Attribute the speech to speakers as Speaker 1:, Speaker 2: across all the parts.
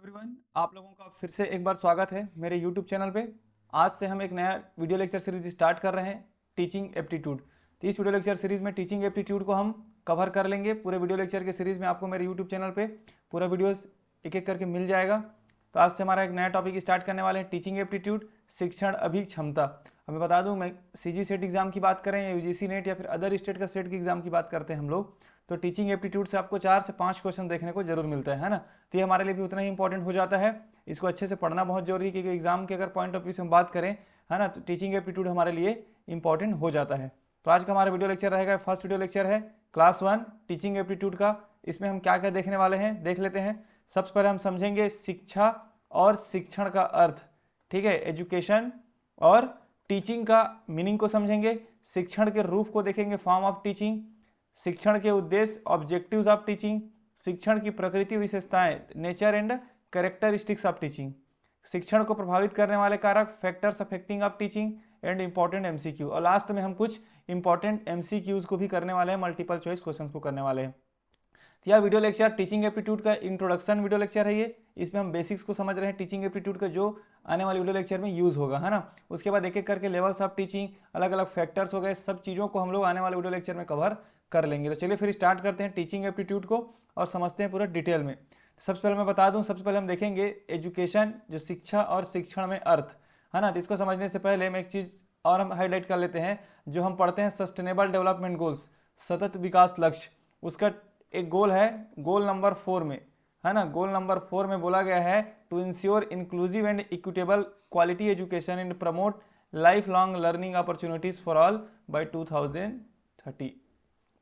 Speaker 1: Everyone, आप लोगों का फिर से एक बार स्वागत है मेरे यूट्यूब चैनल पे। आज से हम एक नया वीडियो लेक्चर सीरीज स्टार्ट कर रहे हैं, टीचिंग एप्टीट्यूड। तो इस वीडियो लेक्चर सीरीज में टीचिंग एप्टीट्यूड को हम कवर कर लेंगे। पूरे वीडियो लेक्चर के सीरीज में आपको मेरे यूट्यूब चैनल पे पूरा वीडियोस एक एक करके मिल जाएगा। तो आज से हमारा एक नया टॉपिक स्टार्ट करने वाले हैं, टीचिंग एप्टीट्यूड, शिक्षण अभिक्षमता। हमें बता दूं, मैं सीजी सेट एग्जाम की बात करें या यूजीसी नेट या फिर अदर स्टेट का सेट की एग्जाम की बात करते हैं हम लोग, तो टीचिंग एप्टीट्यूड से आपको 4 से 5 क्वेश्चन देखने को जरूर मिलता है ना। तो ये हमारे लिए भी उतना ही इंपॉर्टेंट हो जाता है। इसको अच्छे से पढ़ना बहुत जरूरी है, क्योंकि एग्जाम के अगर पॉइंट ऑफ व्यू से हम बात करें, है ना, तो टीचिंग एप्टीट्यूड हमारे लिए इंपॉर्टेंट हो जाता है। तो आज का हमारा वीडियो लेक्चर रहेगा, फर्स्ट वीडियो लेक्चर है क्लास 1 टीचिंग एप्टीट्यूड का। इसमें हम क्या क्या देखने वाले हैं देख लेते हैं। सबसे पहले हम समझेंगे शिक्षा और शिक्षण का अर्थ, ठीक है, एजुकेशन और टीचिंग का मीनिंग को समझेंगे। शिक्षण के रूप को देखेंगे, फॉर्म ऑफ टीचिंग। शिक्षण के उद्देश्य, ऑब्जेक्टिव्स ऑफ टीचिंग। शिक्षण की प्रकृति विशेषताएं, nature and characteristics of teaching. शिक्षण को प्रभावित करने वाले कारक, factors affecting of teaching and important MCQ. और लास्ट में हम कुछ इंपॉर्टेंट एमसीक्यूज को भी करने वाले हैं, मल्टीपल चॉइस क्वेश्चन को करने वाले हैं। तो यह वीडियो लेक्चर टीचिंग एप्टीट्यूड का इंट्रोडक्शन वीडियो लेक्चर है ये। इसमें हम बेसिक्स को समझ रहे हैं टीचिंग एप्टीट्यूड का, जो आने वाले वीडियो लेक्चर में यूज होगा, है ना। उसके बाद एक एक करके लेवल्स ऑफ टीचिंग, अलग अलग फैक्टर्स हो गए, सब चीज़ों को हम लोग आने वाले वीडियो लेक्चर में कवर कर लेंगे। तो चलिए फिर स्टार्ट करते हैं टीचिंग एप्टीट्यूड को और समझते हैं पूरा डिटेल में। सबसे पहले मैं बता दूं, सबसे पहले हम देखेंगे एजुकेशन, जो शिक्षा और शिक्षण में अर्थ, है ना। तो इसको समझने से पहले मैं एक चीज़ और हम हाईलाइट कर लेते हैं। जो हम पढ़ते हैं सस्टेनेबल डेवलपमेंट गोल्स, सतत विकास लक्ष्य, उसका एक गोल है गोल नंबर 4 में, है ना। गोल नंबर 4 में बोला गया है to ensure inclusive and equitable quality education and promote life long learning opportunities for all by 2030।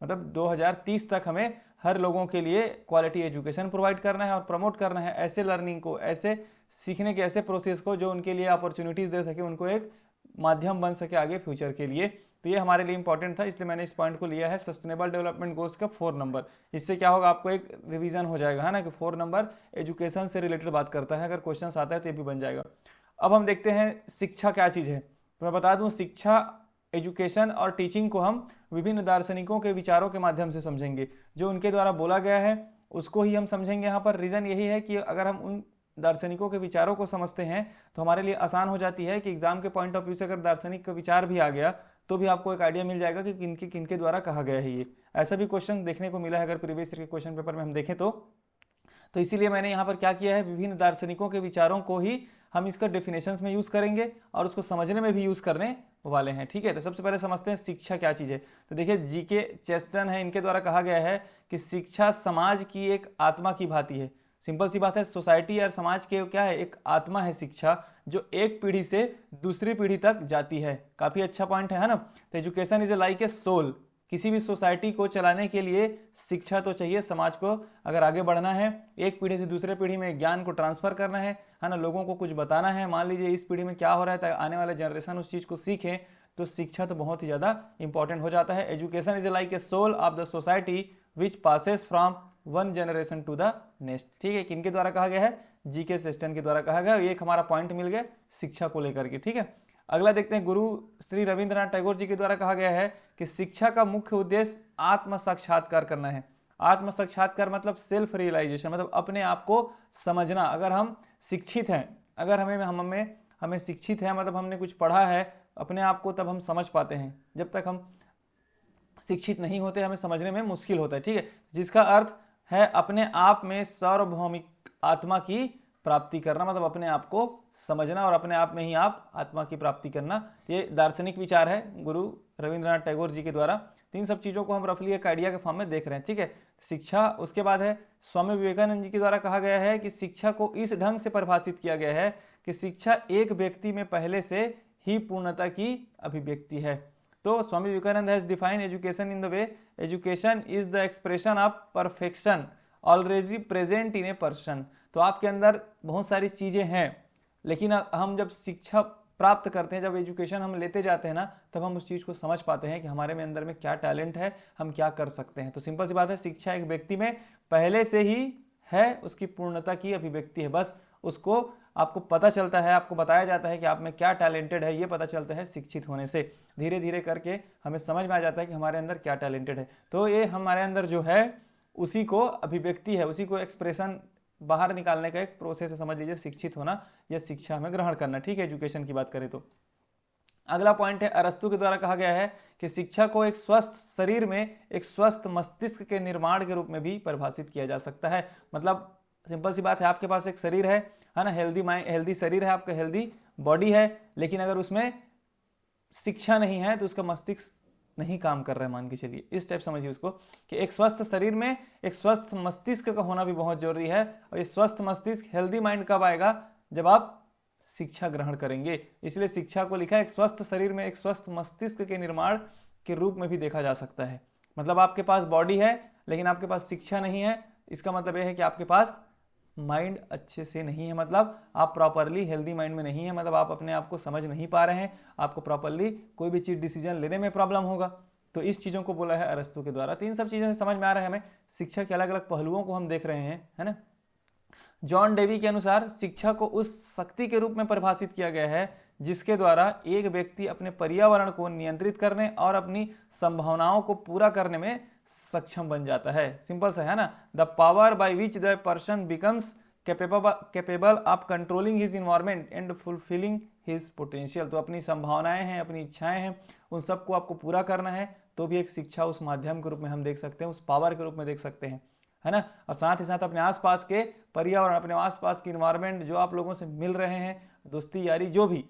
Speaker 1: मतलब 2030 तक हमें हर लोगों के लिए क्वालिटी एजुकेशन प्रोवाइड करना है और प्रमोट करना है ऐसे लर्निंग को, ऐसे सीखने के ऐसे प्रोसेस को जो उनके लिए अपॉर्चुनिटीज दे सके, उनको एक माध्यम बन सके आगे फ्यूचर के लिए। तो ये हमारे लिए इंपॉर्टेंट था, इसलिए मैंने इस पॉइंट को लिया है सस्टेनेबल डेवलपमेंट गोल्स का 4 नंबर। इससे क्या होगा, आपको एक रिवीजन हो जाएगा, है ना, कि 4 नंबर एजुकेशन से रिलेटेड बात करता है। अगर क्वेश्चन आता है तो ये भी बन जाएगा। अब हम देखते हैं शिक्षा क्या चीज़ है। तो मैं बता दूं, शिक्षा, एजुकेशन और टीचिंग को हम विभिन्न दार्शनिकों के विचारों के माध्यम से समझेंगे। जो उनके द्वारा बोला गया है उसको ही हम समझेंगे यहाँ पर। रीज़न यही है कि अगर हम उन दार्शनिकों के विचारों को समझते हैं तो हमारे लिए आसान हो जाती है कि एग्जाम के पॉइंट ऑफ व्यू से अगर दार्शनिक का विचार भी आ गया तो भी आपको एक आइडिया मिल जाएगा कि किनके किनके द्वारा कहा गया है ये। ऐसा भी क्वेश्चन देखने को मिला है अगर प्रीवियस ईयर के क्वेश्चन पेपर में हम देखें तो इसीलिए मैंने यहाँ पर क्या किया है, विभिन्न दार्शनिकों के विचारों को ही हम इसका डेफिनेशंस में यूज करेंगे और उसको समझने में भी यूज करने वाले हैं, ठीक है। तो सबसे पहले समझते हैं शिक्षा क्या चीज है। तो देखिए, जीके चेस्टन है, इनके द्वारा कहा गया है कि शिक्षा समाज की एक आत्मा की भांति है। सिंपल सी बात है, सोसाइटी और समाज के क्या है, एक आत्मा है शिक्षा, जो एक पीढ़ी से दूसरी पीढ़ी तक जाती है। काफी अच्छा पॉइंट है ना। तो education is like a soul. किसी भी सोसाइटी को चलाने के लिए शिक्षा तो चाहिए। समाज को अगर आगे बढ़ना है, एक पीढ़ी से दूसरे पीढ़ी में ज्ञान को ट्रांसफर करना है ना, लोगों को कुछ बताना है, मान लीजिए इस पीढ़ी में क्या हो रहा है ताकि आने वाले जनरेशन उस चीज़ को सीखें, तो शिक्षा तो बहुत ही ज़्यादा इंपॉर्टेंट हो जाता है। Education is like a soul of the society which passes from one generation to the next, ठीक है। किनके द्वारा कहा गया है, जीके चेस्टन के द्वारा कहा गया। ये एक हमारा पॉइंट मिल गया शिक्षा को लेकर के, ठीक है। अगला देखते हैं, गुरु श्री रविंद्रनाथ टैगोर जी के द्वारा कहा गया है कि शिक्षा का मुख्य उद्देश्य आत्म साक्षात्कार करना है। आत्म साक्षात्कार मतलब सेल्फ रियलाइजेशन, मतलब अपने आप को समझना। अगर हम शिक्षित हैं, अगर हमें शिक्षित है, मतलब हमने कुछ पढ़ा है अपने आप को, तब हम समझ पाते हैं। जब तक हम शिक्षित नहीं होते हमें समझने में मुश्किल होता है, ठीक है। जिसका अर्थ है अपने आप में सार्वभौमिक आत्मा की प्राप्ति करना, मतलब अपने आप को समझना और अपने आप में ही आप आत्मा की प्राप्ति करना। ये दार्शनिक विचार है गुरु रविंद्रनाथ टैगोर जी के द्वारा। तीन सब चीज़ों को हम रफली एक आइडिया के फॉर्म में देख रहे हैं, ठीक है। शिक्षा, उसके बाद है स्वामी विवेकानंद जी के द्वारा कहा गया है कि शिक्षा को इस ढंग से परिभाषित किया गया है कि शिक्षा एक व्यक्ति में पहले से ही पूर्णता की अभिव्यक्ति है। तो Swami Vivekananda has defined education in the way education is the expression of perfection already present in a person. तो आपके अंदर बहुत सारी चीज़ें हैं, लेकिन हम जब शिक्षा प्राप्त करते हैं, जब एजुकेशन हम लेते जाते हैं ना, तब हम उस चीज़ को समझ पाते हैं कि हमारे में अंदर में क्या टैलेंट है, हम क्या कर सकते हैं। तो सिंपल सी बात है, शिक्षा एक व्यक्ति में पहले से ही है, उसकी पूर्णता की अभिव्यक्ति है। बस उसको आपको पता चलता है, आपको बताया जाता है कि आप में क्या टैलेंटेड है, ये पता चलता है शिक्षित होने से। धीरे धीरे करके हमें समझ में आ जाता है कि हमारे अंदर क्या टैलेंटेड है। तो ये हमारे अंदर जो है उसी को अभिव्यक्ति है, उसी को एक्सप्रेशन बाहर निकालने का एक प्रोसेस है, समझ लीजिए शिक्षित होना या शिक्षा हमें ग्रहण करना, ठीक है, एजुकेशन की बात करें तो। अगला पॉइंट है, अरस्तु के द्वारा कहा गया है कि शिक्षा को एक स्वस्थ शरीर में एक स्वस्थ मस्तिष्क के निर्माण के रूप में भी परिभाषित किया जा सकता है। मतलब सिंपल सी बात है, आपके पास एक शरीर है ना, हेल्दी माइंड, हेल्दी शरीर है आपका, हेल्दी बॉडी है, लेकिन अगर उसमें शिक्षा नहीं है तो उसका मस्तिष्क नहीं काम कर रहा है, मान के चलिए, इस टाइप समझिए उसको, कि एक स्वस्थ शरीर में एक स्वस्थ मस्तिष्क का होना भी बहुत जरूरी है। और ये स्वस्थ मस्तिष्क, हेल्दी माइंड कब आएगा, जब आप शिक्षा ग्रहण करेंगे। इसलिए शिक्षा को लिखा है एक स्वस्थ शरीर में एक स्वस्थ मस्तिष्क के निर्माण के रूप में भी देखा जा सकता है। मतलब आपके पास बॉडी है लेकिन आपके पास शिक्षा नहीं है, इसका मतलब यह है कि आपके पास माइंड अच्छे से नहीं है, मतलब आप प्रॉपरली हेल्दी माइंड में नहीं है, मतलब आप अपने आप को समझ नहीं पा रहे हैं, आपको प्रॉपरली कोई भी चीज डिसीजन लेने में प्रॉब्लम होगा। तो इस चीजों को बोला है अरस्तु के द्वारा। तो इन सब चीजों से समझ में आ रहा है हमें, शिक्षा के अलग अलग पहलुओं को हम देख रहे हैं, है ना। जॉन डेवी के अनुसार शिक्षा को उस शक्ति के रूप में परिभाषित किया गया है जिसके द्वारा एक व्यक्ति अपने पर्यावरण को नियंत्रित करने और अपनी संभावनाओं को पूरा करने में सक्षम बन जाता है। सिंपल सा है ना, the power bye which the person becomes capable of controlling his environment and fulfilling his potential. तो अपनी संभावनाएं हैं, अपनी इच्छाएं हैं, उन सबको आपको पूरा करना है, तो भी एक शिक्षा उस माध्यम के रूप में हम देख सकते हैं, उस पावर के रूप में देख सकते हैं, है ना। और साथ ही साथ अपने आसपास के पर्यावरण, अपने आसपास की इन्वायरमेंट, जो आप लोगों से मिल रहे हैं, दोस्ती यारी जो भी,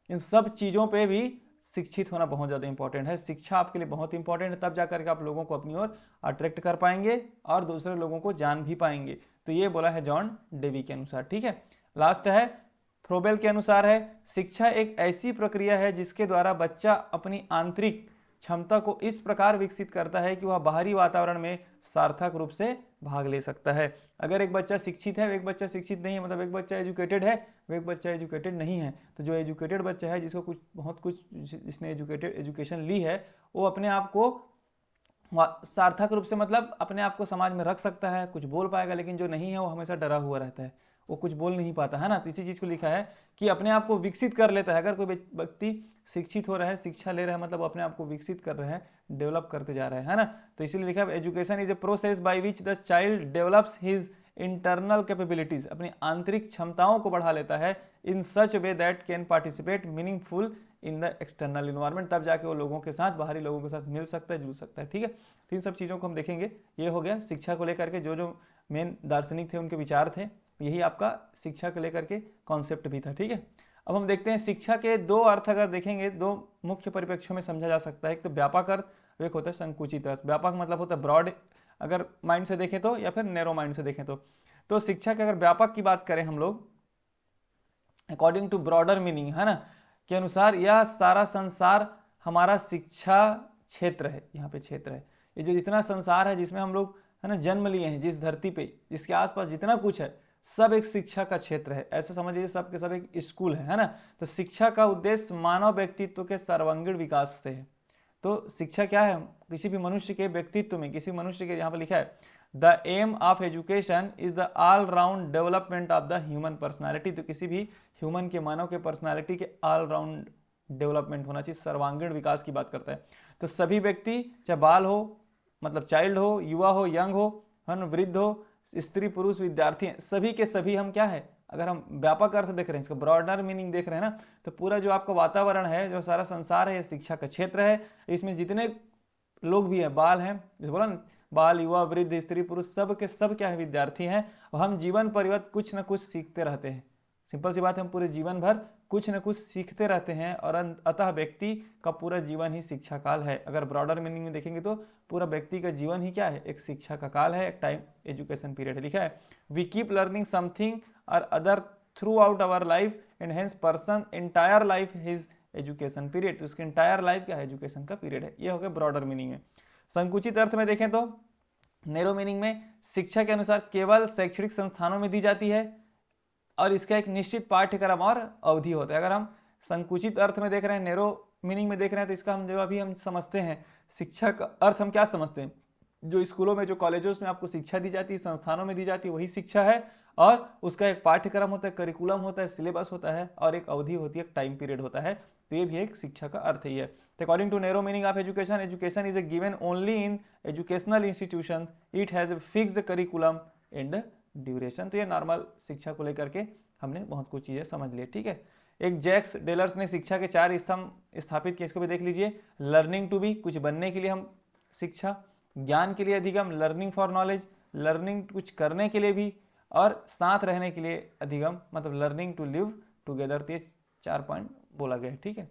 Speaker 1: इन सब चीज़ों पे भी शिक्षित होना बहुत ज़्यादा इंपॉर्टेंट है। शिक्षा आपके लिए बहुत इंपॉर्टेंट है, तब जाकर के आप लोगों को अपनी ओर अट्रैक्ट कर पाएंगे और दूसरे लोगों को जान भी पाएंगे। तो ये बोला है जॉन डेवी के अनुसार, ठीक है। लास्ट है, फ्रोबेल के अनुसार है, शिक्षा एक ऐसी प्रक्रिया है जिसके द्वारा बच्चा अपनी आंतरिक क्षमता को इस प्रकार विकसित करता है कि वह बाहरी वातावरण में सार्थक रूप से भाग ले सकता है। अगर एक बच्चा शिक्षित है, एक बच्चा शिक्षित नहीं है, मतलब एक बच्चा एजुकेटेड है, एक बच्चा एजुकेटेड नहीं है, तो जो एजुकेटेड बच्चा है, जिसको कुछ बहुत कुछ, जिसने एजुकेशन ली है, वो अपने आप को सार्थक रूप से, मतलब अपने आप को समाज में रख सकता है, कुछ बोल पाएगा। लेकिन जो नहीं है वो हमेशा डरा हुआ रहता है, वो कुछ बोल नहीं पाता, है ना। तो इसी चीज को लिखा है कि अपने आप को विकसित कर लेता है। अगर कोई व्यक्ति शिक्षित हो रहा है, शिक्षा ले रहा है, मतलब अपने आप को विकसित कर रहा है, डेवलप करते जा रहा है ना। तो इसीलिए लिखा है, education is a process by which the child develops his internal capabilities, अपनी आंतरिक क्षमताओं को बढ़ा लेता है, in such way that can participate meaningful in the external environment, तब जाके वो लोगों के साथ, बाहरी लोगों के साथ मिल सकता है, जुड़ सकता है, ठीक है। तो इन सब चीज़ों को हम देखेंगे। ये हो गया शिक्षा को लेकर के जो जो मेन दार्शनिक थे उनके विचार थे, यही आपका शिक्षा को लेकर के कॉन्सेप्ट भी था, ठीक है। अब हम देखते हैं शिक्षा के दो अर्थ अगर देखेंगे, दो मुख्य परिप्रेक्ष्यों में समझा जा सकता है। एक तो व्यापक अर्थ, एक होता है संकुचित अर्थ। व्यापक मतलब होता है ब्रॉड, अगर माइंड से देखें तो, या फिर नैरो माइंड से देखें तो शिक्षा के अगर व्यापक की बात करें हम लोग, अकॉर्डिंग टू ब्रॉडर मीनिंग, है ना, के अनुसार यह सारा संसार हमारा शिक्षा क्षेत्र है। यहाँ पे क्षेत्र है, ये जो जितना संसार है जिसमें हम लोग, है ना, जन्म लिए हैं, जिस धरती पे, जिसके आसपास जितना कुछ है, सब एक शिक्षा का क्षेत्र है। ऐसे समझ लीजिए सब के सब एक स्कूल है ना। तो शिक्षा का उद्देश्य मानव व्यक्तित्व के सर्वांगीण विकास से है। तो शिक्षा क्या है, किसी भी मनुष्य के व्यक्तित्व में, किसी मनुष्य के, यहाँ पर लिखा है the aim of education is the all round development of the human personality. तो किसी भी ह्यूमन के, मानव के पर्सनालिटी के ऑल राउंड डेवलपमेंट होना चाहिए, सर्वांगीण विकास की बात करता है। तो सभी व्यक्ति, चाहे बाल हो, मतलब चाइल्ड हो, युवा हो, यंग हो, वृद्ध हो, स्त्री पुरुष, विद्यार्थी, सभी के सभी हम क्या है, अगर हम व्यापक अर्थ देख रहे हैं, इसका ब्रॉडर मीनिंग देख रहे हैं ना, तो पूरा जो आपका वातावरण है, जो सारा संसार है, ये शिक्षा का क्षेत्र है। इसमें जितने लोग भी हैं, बाल हैं, जैसे बोला ना, बाल, युवा, वृद्ध, स्त्री पुरुष, सब के सब क्या है, विद्यार्थी हैं। और हम जीवन परिवर्त कुछ ना कुछ सीखते रहते हैं। सिंपल सी बात है, हम पूरे जीवन भर कुछ न कुछ सीखते रहते हैं, और अतः व्यक्ति का पूरा जीवन ही शिक्षा काल है। अगर ब्रॉडर मीनिंग में देखेंगे तो पूरा व्यक्ति का जीवन ही क्या है, एक शिक्षा का काल है, एक टाइम एजुकेशन पीरियड है। लिखा है वी कीप लर्निंग समथिंग और other through out our life and hence person entire life his education period. तो उसकी एंटायर लाइफ क्या है, एजुकेशन का पीरियड है। ये हो गया ब्रॉडर मीनिंग में। संकुचित अर्थ में देखें तो नैरो मीनिंग में शिक्षा के अनुसार केवल शैक्षणिक संस्थानों में दी जाती है और इसका एक निश्चित पाठ्यक्रम और अवधि होता है। अगर हम संकुचित अर्थ में देख रहे हैं, नैरो मीनिंग में देख रहे हैं, तो इसका हम जो अभी हम समझते हैं, शिक्षा का अर्थ हम क्या समझते हैं, जो स्कूलों में, जो कॉलेजों में आपको शिक्षा दी जाती है, संस्थानों में दी जाती है, वही शिक्षा है। और उसका एक पाठ्यक्रम होता है, करिकुलम होता है, सिलेबस होता है, और एक अवधि होती है, एक टाइम पीरियड होता है। तो ये भी एक शिक्षा का अर्थ ही है। तो according to narrow meaning of education, education is given only in educational institutions, it has a fixed curriculum and duration. तो ये नॉर्मल शिक्षा को लेकर के हमने बहुत कुछ चीज़ें समझ ली, ठीक है। एक जैक्स डेलर्स ने शिक्षा के 4 स्तंभ स्थापित किए, इसको भी देख लीजिए। लर्निंग टू बी, कुछ बनने के लिए हम शिक्षा, ज्ञान के लिए अधिगम, लर्निंग फॉर नॉलेज, लर्निंग कुछ करने के लिए भी, और साथ रहने के लिए अधिगम, मतलब लर्निंग टू लिव टुगेदर। तो ये 4 पॉइंट बोला गया है, ठीक है।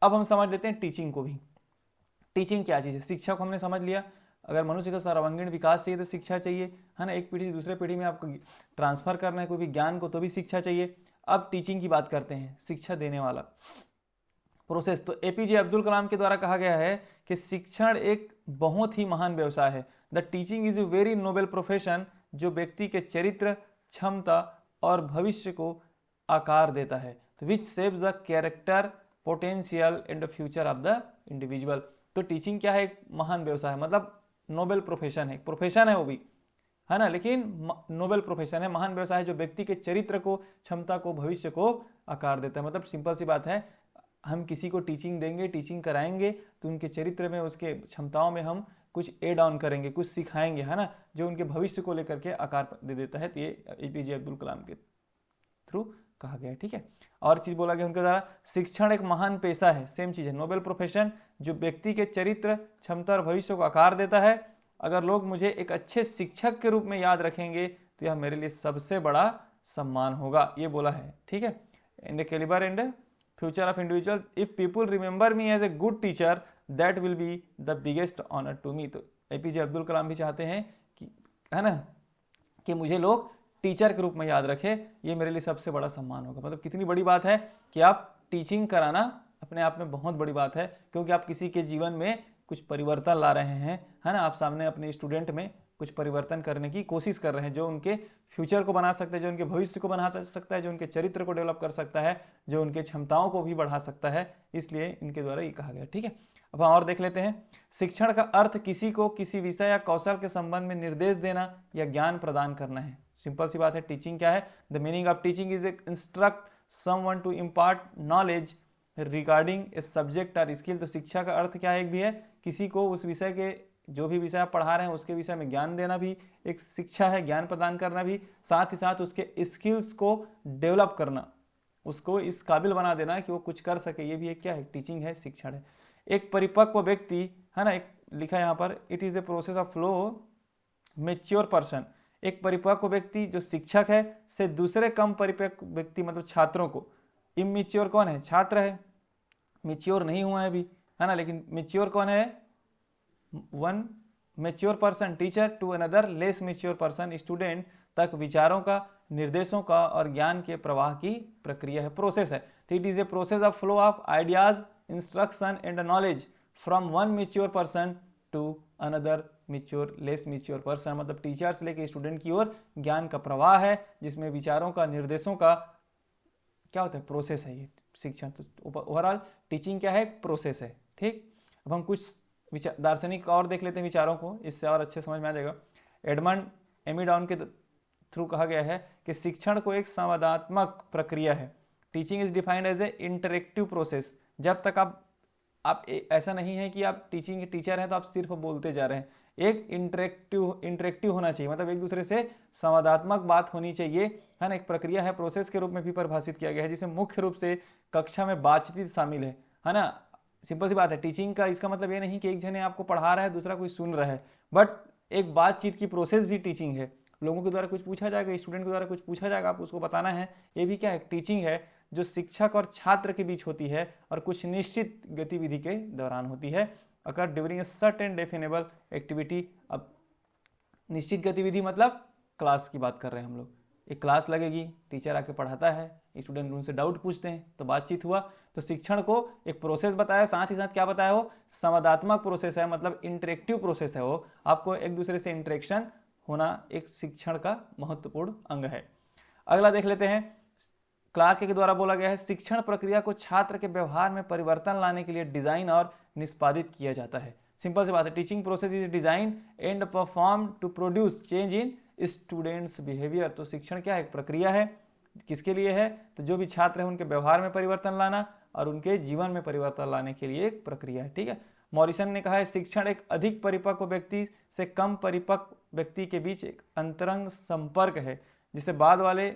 Speaker 1: अब हम समझ लेते हैं टीचिंग को भी। टीचिंग क्या चीज़ है? शिक्षा को हमने समझ लिया। अगर मनुष्य का सर्वांगीण विकास चाहिए तो शिक्षा चाहिए, है ना। एक पीढ़ी से दूसरे पीढ़ी में आपको ट्रांसफर करना है कोई भी ज्ञान को, तो भी शिक्षा चाहिए। अब टीचिंग की बात करते हैं, शिक्षा देने वाला प्रोसेस। तो एपीजे अब्दुल कलाम के द्वारा कहा गया है कि शिक्षण एक बहुत ही महान व्यवसाय है। The teaching is a very noble profession, जो व्यक्ति के चरित्र, क्षमता और भविष्य को आकार देता है। तो which shapes the character, potential and future of the individual. तो टीचिंग क्या है? एक महान व्यवसाय है, मतलब नोबेल प्रोफेशन है, प्रोफेशन है वो भी, है ना, लेकिन नोबेल प्रोफेशन है, महान व्यवसाय है जो व्यक्ति के चरित्र को, क्षमता को, भविष्य को आकार देता है। मतलब सिंपल सी बात है, हम किसी को टीचिंग देंगे, टीचिंग कराएंगे, तो उनके चरित्र में, उसके क्षमताओं में हम कुछ एड ऑन करेंगे, कुछ सिखाएंगे, है ना, जो उनके भविष्य को लेकर के आकार दे देता है। तो ये एपीजे अब्दुल कलाम के थ्रू कहा गया है, ठीक है। और चीज बोला गया उनके द्वारा, शिक्षण एक महान पेशा है, सेम चीज है, नोबेल प्रोफेशन, जो व्यक्ति के चरित्र, क्षमता और भविष्य को आकार देता है। अगर लोग मुझे एक अच्छे शिक्षक के रूप में याद रखेंगे तो यह मेरे लिए सबसे बड़ा सम्मान होगा, ये बोला है, ठीक है। In the calibre and future of individual, if people remember me as a good teacher that will be the biggest honour to me. तो एपीजे अब्दुल कलाम भी चाहते हैं कि, है ना, कि मुझे लोग टीचर के रूप में याद रखे, ये मेरे लिए सबसे बड़ा सम्मान होगा। मतलब कितनी बड़ी बात है कि आप टीचिंग कराना अपने आप में बहुत बड़ी बात है, क्योंकि आप किसी के जीवन में कुछ परिवर्तन ला रहे हैं, है ना। आप सामने अपने स्टूडेंट में कुछ परिवर्तन करने की कोशिश कर रहे हैं, जो उनके फ्यूचर को बना सकता है, जो उनके भविष्य को बना सकता है, जो उनके चरित्र को डेवलप कर सकता है, जो उनके क्षमताओं को भी बढ़ा सकता है। इसलिए इनके द्वारा ये कहा गया, ठीक है। अब हम और देख लेते हैं। शिक्षण का अर्थ किसी को किसी विषय या कौशल के संबंध में निर्देश देना या ज्ञान प्रदान करना है। सिंपल सी बात है, टीचिंग क्या है? The meaning of teaching is instruct someone to impart knowledge regarding a subject और स्किल। तो शिक्षा का अर्थ क्या है? एक भी है किसी को उस विषय के, जो भी विषय आप पढ़ा रहे हैं उसके विषय में ज्ञान देना भी एक शिक्षा है, ज्ञान प्रदान करना भी, साथ ही साथ उसके स्किल्स को डेवलप करना, उसको इस काबिल बना देना कि वो कुछ कर सके, ये भी एक क्या है? टीचिंग है, शिक्षण है। एक परिपक्व व्यक्ति, है ना, एक लिखा है यहाँ पर, it is a process of flow mature person. एक परिपक्व व्यक्ति जो शिक्षक है से दूसरे कम परिपक्व व्यक्ति, मतलब छात्रों को, इमेच्योर कौन है? छात्र है, मेच्योर नहीं हुआ है अभी, है ना, लेकिन मेच्योर कौन है? One mature person teacher to another less mature person student तक विचारों का, निर्देशों का और ज्ञान के प्रवाह की प्रक्रिया है, प्रोसेस है। तो it is a process of flow of ideas, instruction and knowledge from one mature person to another mature less mature person. मतलब टीचर से लेकर स्टूडेंट की ओर ज्ञान का प्रवाह है, जिसमें विचारों का, निर्देशों का क्या होता है? प्रोसेस है ये शिक्षण। तो ओवरऑल टीचिंग क्या है? प्रोसेस है, ठीक। अब हम कुछ दार्शनिक और देख लेते हैं विचारों को, इससे और अच्छे समझ में आ जाएगा। एडमंड एमिडॉन के थ्रू कहा गया है कि शिक्षण को एक संवादात्मक प्रक्रिया है। Teaching is defined as a interactive process. जब तक आप ऐसा नहीं है कि आप टीचिंग के टीचर हैं तो आप सिर्फ बोलते जा रहे हैं, एक इंटरेक्टिव होना चाहिए, मतलब एक दूसरे से संवादात्मक बात होनी चाहिए, है ना। एक प्रक्रिया है, प्रोसेस के रूप में भी परिभाषित किया गया है, जिसमें मुख्य रूप से कक्षा में बातचीत शामिल है ना। सिंपल सी बात है, टीचिंग का इसका मतलब ये नहीं कि एक जने आपको पढ़ा रहा है, दूसरा कोई सुन रहा है, बट एक बातचीत की प्रोसेस भी टीचिंग है। लोगों के द्वारा कुछ पूछा जाएगा, स्टूडेंट के द्वारा कुछ पूछा जाएगा, आप उसको बताना है, ये भी क्या है? टीचिंग है, जो शिक्षक और छात्र के बीच होती है और कुछ निश्चित गतिविधि के दौरान होती है। अगर ड्यूरिंग ए सर्टेन डेफिनेबल एक्टिविटी। अब निश्चित गतिविधि मतलब क्लास की बात कर रहे हैं हम लोग, एक क्लास लगेगी, टीचर आके पढ़ाता है, स्टूडेंट उनसे डाउट पूछते हैं, तो बातचीत हुआ। तो शिक्षण को एक प्रोसेस बताया, साथ ही साथ क्या बताया? हो संवादात्मक प्रोसेस है, मतलब इंटरेक्टिव प्रोसेस है, वो आपको एक दूसरे से इंटरेक्शन होना एक शिक्षण का महत्वपूर्ण अंग है। अगला देख लेते हैं, क्लार्क के द्वारा बोला गया है, शिक्षण प्रक्रिया को छात्र के व्यवहार में परिवर्तन लाने के लिए डिजाइन और निष्पादित किया जाता है। सिंपल सी बात है, teaching process is design and perform to produce change in students behaviour. तो शिक्षण क्या है? एक प्रक्रिया है, किसके लिए है? तो जो भी छात्र है उनके व्यवहार में परिवर्तन लाना और उनके जीवन में परिवर्तन लाने के लिए एक प्रक्रिया है, ठीक है। मॉरिसन ने कहा है, शिक्षण एक अधिक परिपक्व व्यक्ति से कम परिपक्व व्यक्ति के बीच एक अंतरंग संपर्क है जिसे बाद वाले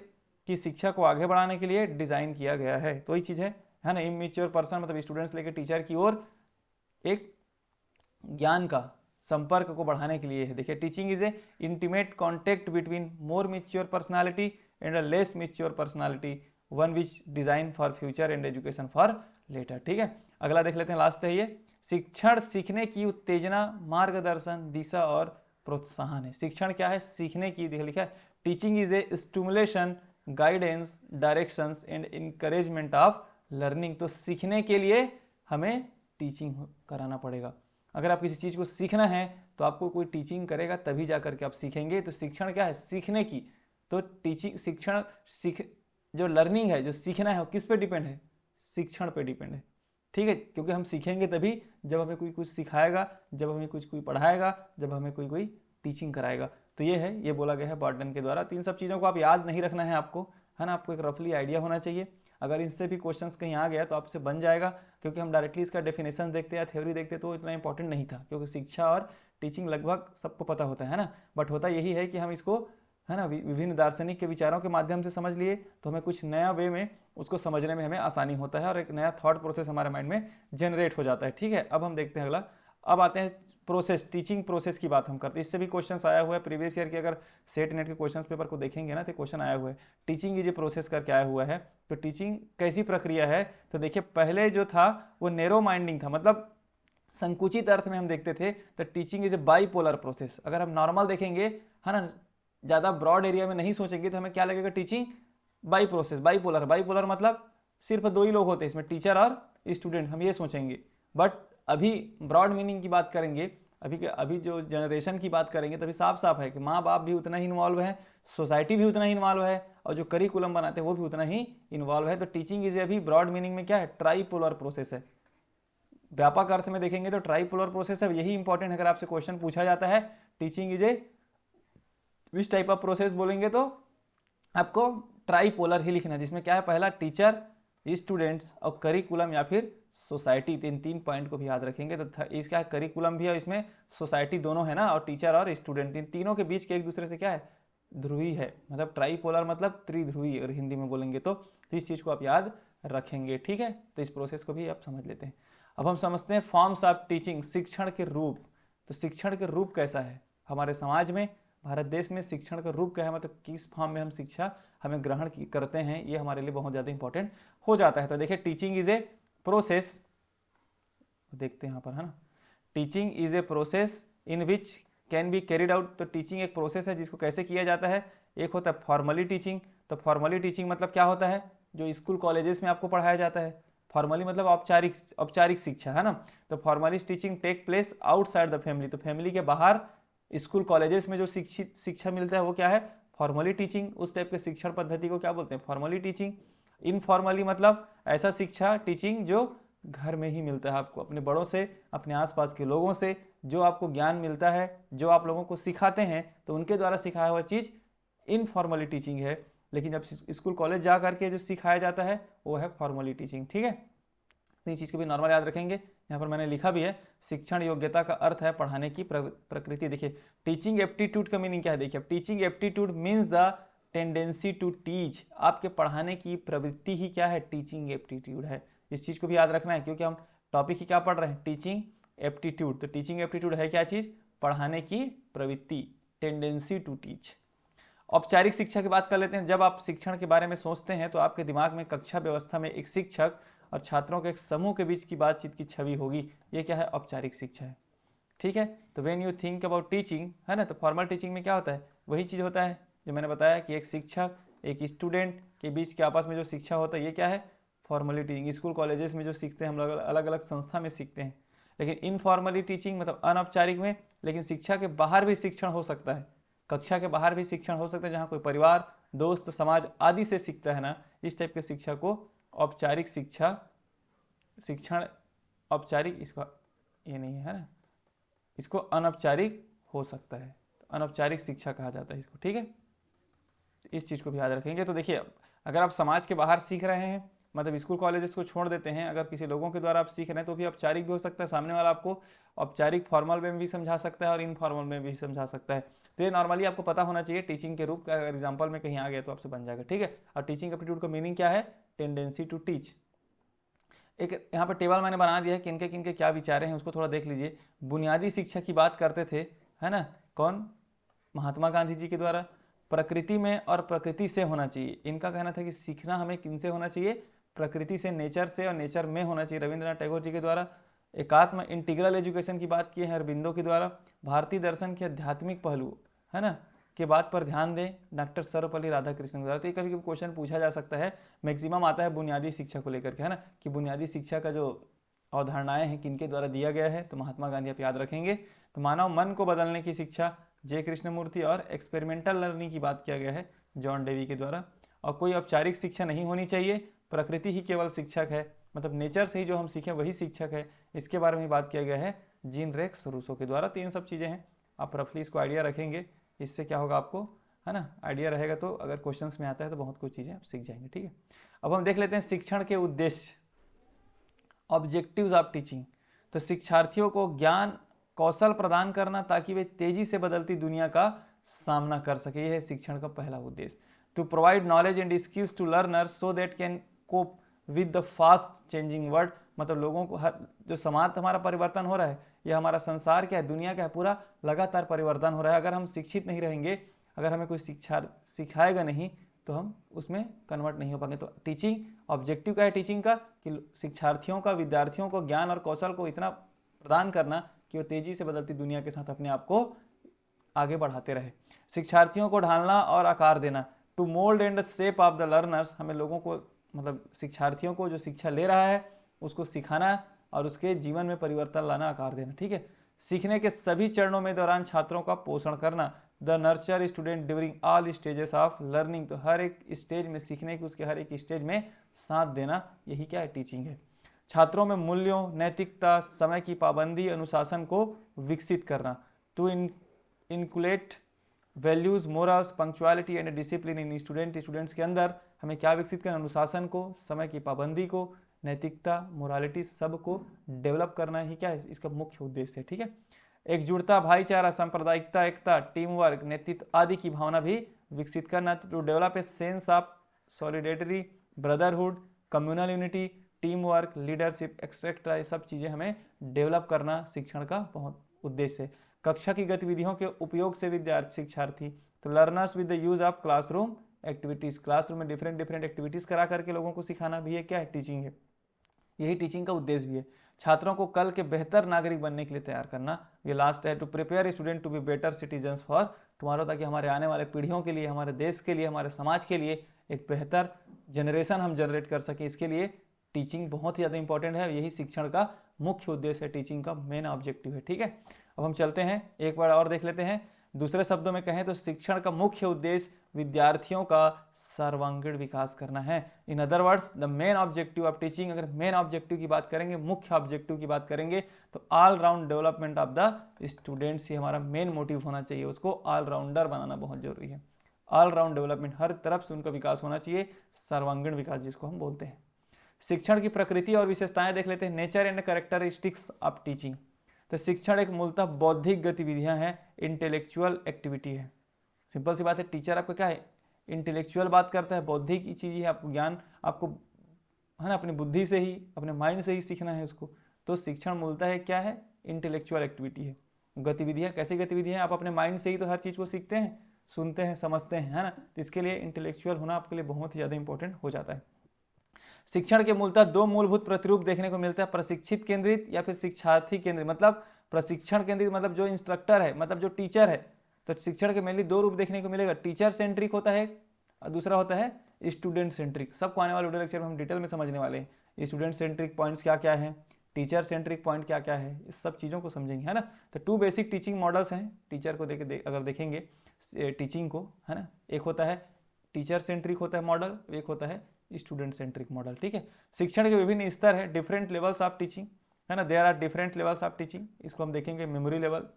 Speaker 1: की शिक्षा को आगे बढ़ाने के लिए डिजाइन किया गया है। तो वही चीज है ना, इमेच्योर पर्सन मतलब स्टूडेंट्स लेके टीचर की ओर एक ज्ञान का संपर्क को बढ़ाने के लिए है। देखिए, teaching is a intimate contact between more mature personality and a less mature personality, one which design for future and education for later. ठीक है, अगला देख लेते हैं, लास्ट है ये, शिक्षण सीखने की उत्तेजना, मार्गदर्शन, दिशा और प्रोत्साहन है। शिक्षण क्या है? सीखने की, लिखा है teaching is A stimulation, guidance, directions and encouragement of learning. तो सीखने के लिए हमें टीचिंग कराना पड़ेगा। अगर आप किसी चीज को सीखना है तो आपको कोई टीचिंग करेगा तभी जा करके आप सीखेंगे। तो शिक्षण क्या है? सीखने की। तो टीचिंग, शिक्षण, जो लर्निंग है, जो सीखना है, वो किस पे डिपेंड है? शिक्षण पे डिपेंड है। ठीक है, क्योंकि हम सीखेंगे तभी जब हमें कोई कुछ सिखाएगा, जब हमें कोई पढ़ाएगा, जब हमें कोई टीचिंग कराएगा। तो ये है, ये बोला गया है बर्टन के द्वारा। तो इन सब चीज़ों को आप याद नहीं रखना है आपको, है ना, आपको एक रफली आइडिया होना चाहिए। अगर इससे भी क्वेश्चंस कहीं आ गया तो आपसे बन जाएगा, क्योंकि हम डायरेक्टली इसका डेफिनेशन देखते या थ्योरी देखते तो इतना इंपॉर्टेंट नहीं था, क्योंकि शिक्षा और टीचिंग लगभग सबको पता होता है ना। बट होता यही है कि हम इसको, है ना, विभिन्न दार्शनिक के विचारों के माध्यम से समझ लिए तो हमें कुछ नया वे में उसको समझने में हमें आसानी होता है और एक नया थॉट प्रोसेस हमारे माइंड में जनरेट हो जाता है। ठीक है, अब हम देखते हैं अगला। अब आते हैं प्रोसेस, टीचिंग प्रोसेस की बात हम करते हैं। इससे भी क्वेश्चंस आया हुआ है प्रीवियस ईयर के, अगर सेट नेट के क्वेश्चंस पेपर को देखेंगे ना तो क्वेश्चन आया हुआ है, टीचिंग इज ए प्रोसेस करके आया हुआ है। तो टीचिंग कैसी प्रक्रिया है? तो देखिए, पहले जो था वो नैरो माइंडिंग था, मतलब संकुचित अर्थ में हम देखते थे। तो teaching is A bipolar process. अगर हम नॉर्मल देखेंगे, है ना, ज़्यादा ब्रॉड एरिया में नहीं सोचेंगे तो हमें क्या लगेगा? Teaching by process, bipolar. Bipolar मतलब सिर्फ दो ही लोग होते हैं इसमें, टीचर और स्टूडेंट, हम ये सोचेंगे। बट अभी ब्रॉड मीनिंग की बात करेंगे, अभी जो जनरेशन की बात करेंगे, तभी साफ साफ है कि माँ बाप भी उतना ही इन्वॉल्व है, सोसाइटी भी उतना ही इन्वॉल्व है, और जो करिकुलम बनाते हैं वो भी उतना ही इन्वॉल्व है। तो टीचिंग इज अभी ब्रॉड मीनिंग में क्या है? ट्राईपोलर प्रोसेस है। व्यापक अर्थ में देखेंगे तो ट्राईपोलर प्रोसेस है, यही इंपॉर्टेंट है। अगर आपसे क्वेश्चन पूछा जाता है teaching is A which type of process बोलेंगे तो आपको ट्राईपोलर ही लिखना है, जिसमें क्या है? पहला टीचर, स्टूडेंट्स और करिकुलम या फिर सोसाइटी। तीन पॉइंट को भी याद रखेंगे। तो इसका है करिकुलम भी है, इसमें सोसाइटी दोनों है ना, और टीचर और स्टूडेंट, इन तीनों के बीच के एक दूसरे से क्या है? ध्रुवी है। मतलब ट्राईपोलर मतलब त्रिध्रुवी, और हिंदी में बोलेंगे तो इस चीज को आप याद रखेंगे। ठीक है, तो इस प्रोसेस को भी आप समझ लेते हैं। अब हम समझते हैं फॉर्म्स ऑफ टीचिंग, शिक्षण के रूप। तो शिक्षण के रूप कैसा है हमारे समाज में, भारत देश में? शिक्षण का रूप क्या है, मतलब किस फॉर्म में हम शिक्षा हमें ग्रहण करते हैं, ये हमारे लिए बहुत ज़्यादा इंपॉर्टेंट हो जाता है। तो देखिए, टीचिंग इज ए प्रोसेस, देखते हैं यहाँ पर, है ना, teaching is a process in which can be carried out. तो टीचिंग एक प्रोसेस है जिसको कैसे किया जाता है? एक होता है फॉर्मली टीचिंग। तो फॉर्मली टीचिंग मतलब क्या होता है? जो स्कूल कॉलेजेस में आपको पढ़ाया जाता है। फॉर्मली मतलब औपचारिक शिक्षा, है ना। तो formally teaching take place outside the family. तो फैमिली के बाहर स्कूल कॉलेजेस में जो शिक्षा मिलता है वो क्या है? Formally teaching. उस टाइप के शिक्षण पद्धति को क्या बोलते हैं? Formally teaching. इनफॉर्मली मतलब ऐसा शिक्षा, टीचिंग जो घर में ही मिलता है आपको, अपने बड़ों से, अपने आसपास के लोगों से जो आपको ज्ञान मिलता है, जो आप लोगों को सिखाते हैं, तो उनके द्वारा सिखाया हुआ चीज़ इनफॉर्मली टीचिंग है। लेकिन जब स्कूल कॉलेज जा करके जो सिखाया जाता है वो है फॉर्मली टीचिंग। ठीक है, तो इस चीज़ को भी नॉर्मल याद रखेंगे। यहाँ पर मैंने लिखा भी है, शिक्षण योग्यता का अर्थ है पढ़ाने की प्रकृति। देखिए, टीचिंग एप्टीट्यूड का मीनिंग क्या है? देखिए, teaching aptitude means the tendency to teach. आपके पढ़ाने की प्रवृत्ति ही क्या है? टीचिंग एप्टीट्यूड है। इस चीज़ को भी याद रखना है, क्योंकि हम टॉपिक ही क्या पढ़ रहे हैं? Teaching aptitude. तो टीचिंग एप्टीट्यूड है क्या चीज़? पढ़ाने की प्रवृत्ति, टेंडेंसी टू टीच। औपचारिक शिक्षा की बात कर लेते हैं। जब आप शिक्षण के बारे में सोचते हैं तो आपके दिमाग में कक्षा व्यवस्था में एक शिक्षक और छात्रों के एक समूह के बीच की बातचीत की छवि होगी। ये क्या है? औपचारिक शिक्षा है। ठीक है, तो when you think about teaching, है ना, तो फॉर्मल टीचिंग में क्या होता है? वही चीज़ होता है जो मैंने बताया कि एक शिक्षक एक स्टूडेंट के बीच के आपस में जो शिक्षा होता है, ये क्या है? Formally teaching. स्कूल कॉलेजेस में जो सीखते हैं हम लोग, अलग अलग संस्था में सीखते हैं। लेकिन इनफॉर्मली टीचिंग मतलब अनौपचारिक में, लेकिन शिक्षा के बाहर भी शिक्षण हो सकता है, कक्षा के बाहर भी शिक्षण हो सकता है, जहाँ कोई परिवार, दोस्त, समाज आदि से सीखता है ना, इस टाइप के शिक्षा को औपचारिक शिक्षा, शिक्षण औपचारिक, इसका ये नहीं है ना, इसको अनौपचारिक हो सकता है, तो अनौपचारिक शिक्षा कहा जाता है इसको। ठीक है, इस चीज़ को भी याद रखेंगे। तो देखिए, अगर आप समाज के बाहर सीख रहे हैं मतलब स्कूल कॉलेजेस को छोड़ देते हैं, अगर किसी लोगों के द्वारा आप सीख रहे हैं तो भी औपचारिक भी हो सकता है, सामने वाला आपको औपचारिक फॉर्मल में भी समझा सकता है और इनफॉर्मल में भी समझा सकता है। तो ये नॉर्मली आपको पता होना चाहिए टीचिंग के रूप का, अगर एग्जाम्पल में कहीं आ गया तो आपसे बन जाएगा, ठीक है। और टीचिंग एप्टीट्यूड का मीनिंग क्या है? Tendency to teach. एक यहाँ पर टेबल मैंने बना दिया है, किनके किनके क्या विचार हैं उसको थोड़ा देख लीजिए। बुनियादी शिक्षा की बात करते थे, है ना, कौन? महात्मा गांधी जी के द्वारा। प्रकृति में और प्रकृति से होना चाहिए, इनका कहना था कि सीखना हमें किनसे होना चाहिए? प्रकृति से, नेचर से, और नेचर में होना चाहिए, रविंद्रनाथ टैगोर जी के द्वारा। एकात्म इंटीग्रल एजुकेशन की बात की है अरबिंदो के द्वारा। भारतीय दर्शन के आध्यात्मिक पहलू, है ना, के बात पर ध्यान दें, डॉक्टर सर्वपल्ली राधाकृष्णन के द्वारा। तो ये कभी कभी क्वेश्चन पूछा जा सकता है, मैक्सिमम आता है बुनियादी शिक्षा को लेकर के, है ना, कि बुनियादी शिक्षा का जो अवधारणाएं हैं किनके द्वारा दिया गया है, तो महात्मा गांधी आप याद रखेंगे। तो मानव मन को बदलने की शिक्षा, जे कृष्णमूर्ति। और एक्सपेरिमेंटल लर्निंग की बात किया गया है जॉन डेवी के द्वारा। और कोई औपचारिक शिक्षा नहीं होनी चाहिए, प्रकृति ही केवल शिक्षक है, मतलब नेचर से ही जो हम सीखें वही शिक्षक है, इसके बारे में बात किया गया है जीन रेक्स रूसो के द्वारा। तीन सब चीज़ें हैं, आप रफली इसको आइडिया रखेंगे, इससे क्या होगा आपको, है ना, आइडिया रहेगा तो अगर क्वेश्चंस में आता है तो बहुत कुछ चीज़ें आप सीख जाएंगे, ठीक है। अब हम देख लेते हैं शिक्षण के उद्देश्य, ऑब्जेक्टिव्स ऑफ टीचिंग। तो शिक्षार्थियों को ज्ञान कौशल प्रदान करना ताकि वे तेजी से बदलती दुनिया का सामना कर सके, यह है शिक्षण का पहला उद्देश्य। To provide knowledge and skills to learners so that can cope with the fast changing world. मतलब लोगों को, हर जो समाज हमारा परिवर्तन हो रहा है, यह हमारा संसार क्या है, दुनिया क्या है, पूरा लगातार परिवर्तन हो रहा है। अगर हम शिक्षित नहीं रहेंगे, अगर हमें कोई शिक्षा सिखाएगा नहीं, तो हम उसमें कन्वर्ट नहीं हो पाएंगे। तो टीचिंग, ऑब्जेक्टिव क्या है टीचिंग का, कि शिक्षार्थियों का, विद्यार्थियों को ज्ञान और कौशल को इतना प्रदान करना कि वो तेजी से बदलती दुनिया के साथ अपने आप को आगे बढ़ाते रहे। शिक्षार्थियों को ढालना और आकार देना, to mould and shape of the learners. हमें लोगों को, मतलब शिक्षार्थियों को जो शिक्षा ले रहा है उसको सिखाना और उसके जीवन में परिवर्तन लाना, आकार देना, ठीक है। सीखने के सभी चरणों में दौरान छात्रों का पोषण करना, the nurture student during all stages of learning. तो हर एक स्टेज में सीखने की, उसके हर एक स्टेज में साथ देना, यही क्या है, टीचिंग है। छात्रों में मूल्यों, नैतिकता, समय की पाबंदी, अनुशासन को विकसित करना, to inculcate values, morals, punctuality and discipline in students के अंदर हमें क्या विकसित करना, अनुशासन को, समय की पाबंदी को, नैतिकता, मोरालिटी, सब को डेवलप करना ही क्या है इसका मुख्य उद्देश्य है, ठीक है। एकजुटता, भाईचारा, सांप्रदायिकता, एकता, टीम वर्क, नेतृत्व आदि की भावना भी विकसित करना, to develop a sense of solidarity, brotherhood, communal unity, team work, leadership etcetera, ये सब चीज़ें हमें डेवलप करना शिक्षण का बहुत उद्देश्य है। कक्षा की गतिविधियों के उपयोग से विद्यार्थी, शिक्षार्थी, तो learners with the use of classroom activities, classroom में डिफरेंट डिफरेंट एक्टिविटीज करा करके लोगों को सिखाना भी है, क्या है, टीचिंग है, यही टीचिंग का उद्देश्य भी है। छात्रों को कल के बेहतर नागरिक बनने के लिए तैयार करना, ये लास्ट है, to prepare student to be better citizens for tomorrow, ताकि हमारे आने वाले पीढ़ियों के लिए, हमारे देश के लिए, हमारे समाज के लिए एक बेहतर जनरेशन हम जनरेट कर सकें, इसके लिए टीचिंग बहुत ही ज़्यादा इंपॉर्टेंट है। यही शिक्षण का मुख्य उद्देश्य है, टीचिंग का मेन ऑब्जेक्टिव है, ठीक है। अब हम चलते हैं, एक बार और देख लेते हैं। दूसरे शब्दों में कहें तो शिक्षण का मुख्य उद्देश्य विद्यार्थियों का सर्वांगीण विकास करना है। In other words the main objective of teaching, अगर मेन ऑब्जेक्टिव की बात करेंगे, मुख्य ऑब्जेक्टिव की बात करेंगे, तो all round development of the students ही हमारा मेन मोटिव होना चाहिए। उसको ऑलराउंडर बनाना बहुत जरूरी है, ऑल राउंड डेवलपमेंट, हर तरफ से उनका विकास होना चाहिए, सर्वांगीण विकास जिसको हम बोलते हैं। शिक्षण की प्रकृति और विशेषताएं देख लेते हैं, nature and characteristics of teaching. तो शिक्षण एक मूलतः बौद्धिक गतिविधियां हैं, इंटेलेक्चुअल एक्टिविटी है। सिंपल सी बात है, टीचर आपका क्या है, इंटेलेक्चुअल बात करता है, बौद्धिक की चीज है, आपको ज्ञान, आपको, है ना, अपनी बुद्धि से ही, अपने माइंड से ही सीखना है उसको। तो शिक्षण मूलतः है क्या है, इंटेलेक्चुअल एक्टिविटी है, गतिविधियां। कैसी गतिविधियां, आप अपने माइंड से ही तो हर चीज को सीखते हैं, सुनते हैं, समझते हैं, है ना, तो इसके लिए इंटेलेक्चुअल होना आपके लिए बहुत ही ज्यादा इंपॉर्टेंट हो जाता है। शिक्षण के मूलतः दो मूलभूत प्रतिरूप देखने को मिलता है, प्रशिक्षित केंद्रित या फिर शिक्षार्थी केंद्रित। मतलब प्रशिक्षण केंद्रित मतलब जो इंस्ट्रक्टर है, मतलब जो टीचर है, तो शिक्षण के मेनली दो रूप देखने को मिलेगा, टीचर सेंट्रिक होता है और दूसरा होता है स्टूडेंट सेंट्रिक। सबको आने वाले वीडियो लेक्चर में हम डिटेल में समझने वाले हैं, स्टूडेंट सेंट्रिक पॉइंट्स क्या क्या है, टीचर सेंट्रिक पॉइंट क्या क्या है, इस सब चीज़ों को समझेंगे, है ना। तो टू बेसिक टीचिंग मॉडल्स हैं, टीचर को अगर देखेंगे टीचिंग को, है ना, एक होता है टीचर सेंट्रिक होता है मॉडल, एक होता है स्टूडेंट सेंट्रिक मॉडल, ठीक है। शिक्षण के विभिन्न स्तर है, डिफरेंट लेवल्स ऑफ टीचिंग, है ना, there are different levels of teaching. इसको हम देखेंगे, memory level,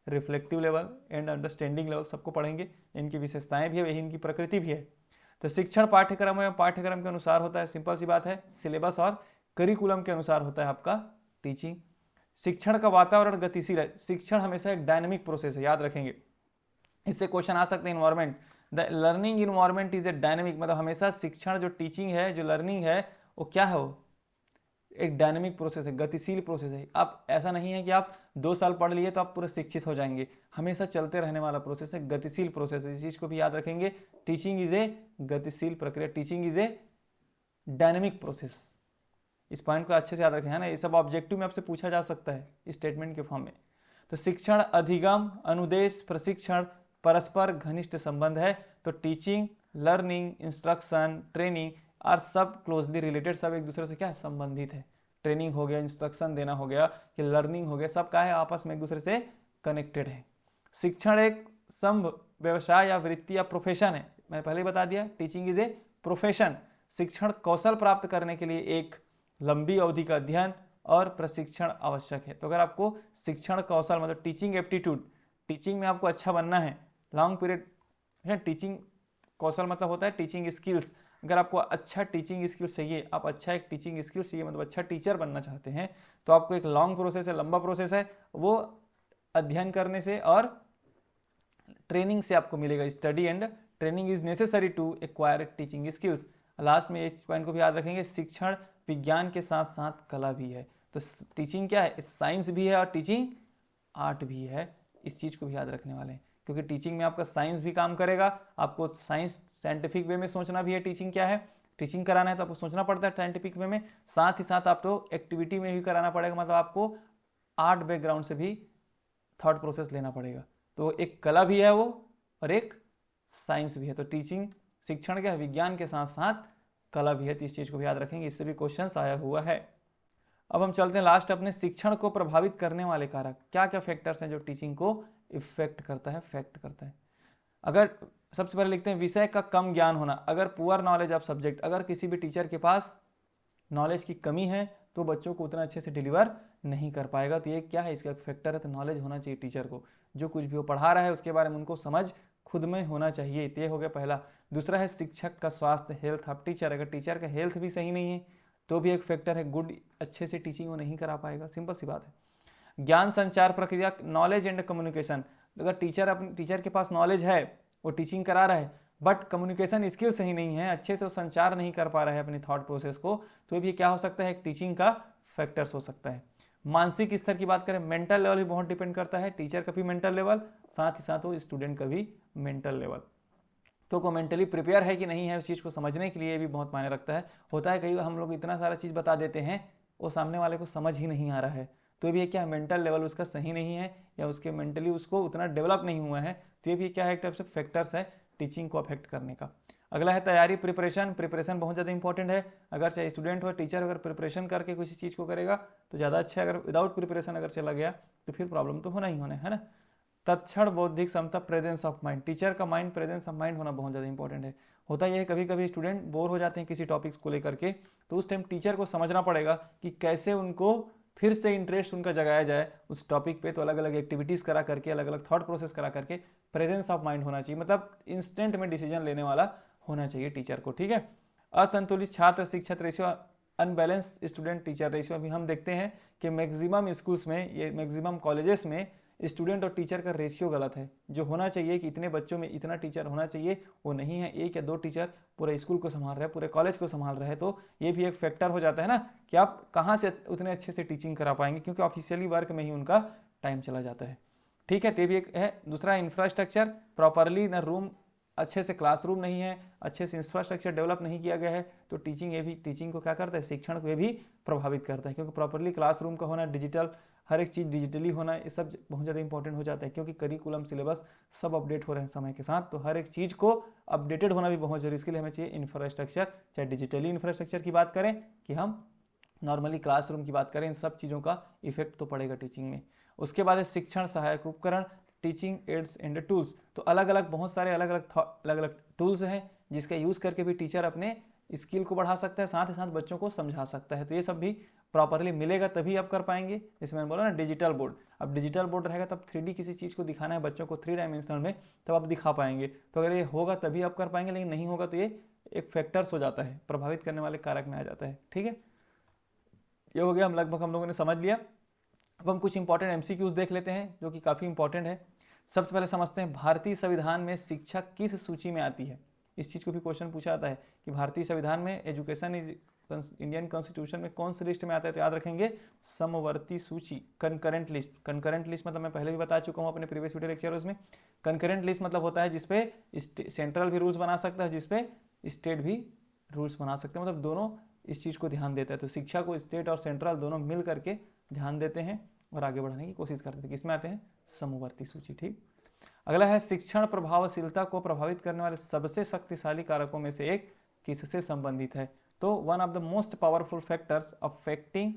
Speaker 1: reflective level and understanding level, सबको पढ़ेंगे। इनकी विशेषताएं भी है, यही इनकी प्रकृति भी है। तो शिक्षण पाठ्यक्रम है, पाठ्यक्रम के अनुसार होता है, सिंपल सी बात है, सिलेबस और करिकुलम के अनुसार होता है आपका टीचिंग। शिक्षण का वातावरण गतिशील है, शिक्षण हमेशा एक डायनेमिक प्रोसेस है, याद रखेंगे। इससे क्वेश्चन आ सकते हैं environment, the learning environment is a dynamic, मतलब हमेशा शिक्षण जो टीचिंग है, जो लर्निंग है, वो क्या है, वो एक डायनेमिक प्रोसेस है, गतिशील प्रोसेस है। आप ऐसा नहीं है कि आप 2 साल पढ़ लिए तो आप पूरे शिक्षित हो जाएंगे, हमेशा चलते रहने वाला प्रोसेस है, गतिशील प्रोसेस है। इस चीज को भी याद रखेंगे, टीचिंग इज ए गतिशील प्रक्रिया, teaching is A dynamic process. इस पॉइंट को अच्छे से याद रखें, है ना, ये सब ऑब्जेक्टिव में आपसे पूछा जा सकता है स्टेटमेंट के फॉर्म में। तो शिक्षण अधिगम, अनुदेश, प्रशिक्षण परस्पर घनिष्ठ संबंध है। तो teaching, learning, instruction, training are सब क्लोजली रिलेटेड, सब एक दूसरे से क्या है, संबंधित है। ट्रेनिंग हो गया, इंस्ट्रक्शन देना हो गया, कि लर्निंग हो गया, सब क्या है, आपस में एक दूसरे से कनेक्टेड है। शिक्षण एक संभ व्यवसाय या वृत्ति या प्रोफेशन है, मैं पहले ही बता दिया, टीचिंग इज ए प्रोफेशन। शिक्षण कौशल प्राप्त करने के लिए एक लंबी अवधि का अध्ययन और प्रशिक्षण आवश्यक है। तो अगर आपको शिक्षण कौशल मतलब टीचिंग एप्टीट्यूड, टीचिंग में आपको अच्छा बनना है, लॉन्ग पीरियड है, टीचिंग कौशल मतलब होता है टीचिंग स्किल्स। अगर आपको अच्छा टीचिंग स्किल्स चाहिए, आप अच्छा एक टीचिंग स्किल्स चाहिए, मतलब अच्छा टीचर बनना चाहते हैं, तो आपको एक लॉन्ग प्रोसेस है, लंबा प्रोसेस है, वो अध्ययन करने से और ट्रेनिंग से आपको मिलेगा। Study and training is necessary to acquire teaching skills. Last में इस पॉइंट को भी याद रखेंगे, शिक्षण विज्ञान के साथ साथ कला भी है। तो टीचिंग क्या है, साइंस भी है और टीचिंग आर्ट भी है, इस चीज को भी याद रखने वाले हैं, क्योंकि टीचिंग में आपका साइंस भी काम करेगा, आपको साइंस साइंटिफिक वे में सोचना भी है। टीचिंग क्या है, टीचिंग कराना है तो आपको सोचना पड़ता है साइंटिफिक वे में, साथ ही साथ आपको एक्टिविटी में भी कराना पड़ेगा, मतलब आपको आर्ट बैकग्राउंड से भी थॉट प्रोसेस लेना पड़ेगा। तो एक कला भी है वो और एक साइंस भी है। तो टीचिंग, शिक्षण क्या है, विज्ञान के साथ साथ कला भी है, तो इस चीज को भी याद रखेंगे, इससे भी क्वेश्चन आया हुआ है। अब हम चलते हैं लास्ट अपने, शिक्षण को प्रभावित करने वाले कारक, क्या क्या फैक्टर्स हैं जो टीचिंग को इफेक्ट करता है, फैक्ट करता है। अगर सबसे पहले लिखते हैं विषय का कम ज्ञान होना, अगर पुअर नॉलेज ऑफ सब्जेक्ट, अगर किसी भी टीचर के पास नॉलेज की कमी है तो बच्चों को उतना अच्छे से डिलीवर नहीं कर पाएगा। तो ये क्या है, इसका फैक्टर है। तो नॉलेज होना चाहिए टीचर को, जो कुछ भी वो पढ़ा रहा है उसके बारे में उनको समझ खुद में होना चाहिए, ये हो गया पहला। दूसरा है शिक्षक का स्वास्थ्य, हेल्थ ऑफ टीचर, अगर टीचर का हेल्थ भी सही नहीं है तो भी एक फैक्टर है, गुड अच्छे से टीचिंग वो नहीं करा पाएगा, सिंपल सी बात है। ज्ञान संचार प्रक्रिया, नॉलेज एंड कम्युनिकेशन, अगर टीचर के पास नॉलेज है, वो टीचिंग करा रहा है, बट कम्युनिकेशन स्किल सही नहीं है, अच्छे से वो संचार नहीं कर पा रहा है अपनी थॉट प्रोसेस को, तो भी क्या हो सकता है, एक टीचिंग का फैक्टर्स हो सकता है। मानसिक स्तर की बात करें, मेंटल लेवल भी बहुत डिपेंड करता है, टीचर का भी मेंटल लेवल, साथ ही साथ वो स्टूडेंट का भी मेंटल लेवल, तो वो मेंटली प्रिपेयर है कि नहीं है, उस चीज़ को समझने के लिए भी बहुत मायने रखता है। होता है कई बार हम लोग इतना सारा चीज़ बता देते हैं, वो सामने वाले को समझ ही नहीं आ रहा है, तो भी ये क्या, मेंटल लेवल उसका सही नहीं है, या उसके मेंटली उसको उतना डेवलप नहीं हुआ है, तो ये भी क्या है, एक टाइप से फैक्टर्स है टीचिंग को अफेक्ट करने का। अगला है तैयारी, प्रिपरेशन, प्रिपरेशन बहुत ज़्यादा इंपॉर्टेंट है। अगर चाहे स्टूडेंट हो, टीचर अगर प्रिपरेशन करके किसी चीज़ को करेगा तो ज़्यादा अच्छा है, अगर विदाउट प्रिपरेशन अगर चला गया तो फिर प्रॉब्लम तो होना ही होना है ना। तत्क्षण बौद्धिक क्षमता, प्रेजेंस ऑफ माइंड, टीचर का माइंड प्रेजेंस ऑफ माइंड होना बहुत ज़्यादा इंपॉर्टेंट है। होता यह है कभी कभी स्टूडेंट बोर हो जाते हैं किसी टॉपिक्स को लेकर के, तो उस टाइम टीचर को समझना पड़ेगा कि कैसे उनको फिर से इंटरेस्ट उनका जगाया जाए उस टॉपिक पे। तो अलग अलग एक्टिविटीज़ करा करके, अलग अलग थॉट प्रोसेस करा करके, प्रेजेंस ऑफ माइंड होना चाहिए, मतलब इंस्टेंट में डिसीजन लेने वाला होना चाहिए टीचर को, ठीक है। असंतुलित छात्र शिक्षक ratio, unbalance student teacher ratio, अभी हम देखते हैं कि मैक्सिमम स्कूल्स में, ये मैक्सिमम कॉलेजेस में स्टूडेंट और टीचर का रेशियो गलत है। जो होना चाहिए कि इतने बच्चों में इतना टीचर होना चाहिए, वो नहीं है, 1 या 2 टीचर पूरे स्कूल को संभाल रहे हैं, पूरे कॉलेज को संभाल रहे हैं। तो ये भी एक फैक्टर हो जाता है ना, कि आप कहाँ से उतने अच्छे से टीचिंग करा पाएंगे, क्योंकि ऑफिशियली वर्क में ही उनका टाइम चला जाता है, ठीक है। तो ये भी एक है। दूसरा इंफ्रास्ट्रक्चर, प्रॉपरली न रूम, अच्छे से क्लासरूम नहीं है, अच्छे से इंफ्रास्ट्रक्चर डेवलप नहीं किया गया है, तो टीचिंग, ये भी टीचिंग को क्या करता है, शिक्षण को ये भी प्रभावित करता है। क्योंकि प्रॉपरली क्लासरूम का होना, डिजिटल हर एक चीज़ डिजिटली होना, ये सब बहुत ज़्यादा इंपॉर्टेंट हो जाता है, क्योंकि करिकुलम सिलेबस सब अपडेट हो रहे हैं समय के साथ, तो हर एक चीज़ को अपडेटेड होना भी बहुत जरूरी। इसके लिए हमें चाहिए इंफ्रास्ट्रक्चर, चाहे डिजिटली इंफ्रास्ट्रक्चर की बात करें कि हम नॉर्मली क्लासरूम की बात करें, इन सब चीज़ों का इफेक्ट तो पड़ेगा टीचिंग में। उसके बाद है शिक्षण सहायक उपकरण, टीचिंग एड्स एंड टूल्स, तो अलग अलग बहुत सारे अलग अलग टूल्स हैं जिसका यूज़ करके भी टीचर अपने स्किल को बढ़ा सकता है, साथ ही साथ बच्चों को समझा सकता है। तो ये सब भी प्रॉपरली मिलेगा तभी आप कर पाएंगे। जैसे मैंने बोला ना डिजिटल बोर्ड, अब डिजिटल बोर्ड रहेगा तब 3D किसी चीज़ को दिखाना है बच्चों को 3 डायमेंशनल में, तब आप दिखा पाएंगे। तो अगर ये होगा तभी आप कर पाएंगे, लेकिन नहीं होगा तो ये एक फैक्टर्स हो जाता है, प्रभावित करने वाले कारक में आ जाता है। ठीक है, ये हो गया, हम लोगों ने समझ लिया। अब हम कुछ इंपॉर्टेंट एमसीक्यूज देख लेते हैं जो कि काफ़ी इंपॉर्टेंट है। सबसे पहले समझते हैं भारतीय संविधान में शिक्षा किस सूची में आती है। इस चीज़ को भी क्वेश्चन पूछा जाता है कि भारतीय संविधान में एजुकेशन इंडियन कॉन्स्टिट्यूशन में कौन सी लिस्ट में आता है, तो याद रखेंगे समवर्ती सूची, कंकरेंट लिस्ट। कंकरेंट लिस्ट मतलब मैं पहले भी बता चुका हूँ अपने प्रीवियस वीडियो लेक्चर में। कंकरेंट लिस्ट मतलब होता है जिसपे सेंट्रल भी रूल्स बना सकता है, जिसपे स्टेट भी रूल्स बना सकते हैं, मतलब दोनों इस चीज़ को ध्यान देता है। तो शिक्षा को स्टेट और सेंट्रल दोनों मिल करके ध्यान देते हैं और आगे बढ़ाने की कोशिश करते हैं। किसमें आते हैं, समवर्ती सूची। ठीक, अगला है शिक्षण प्रभावशीलता को प्रभावित करने वाले सबसे शक्तिशाली कारकों में से एक किससे संबंधित है। तो one of the most powerful factors affecting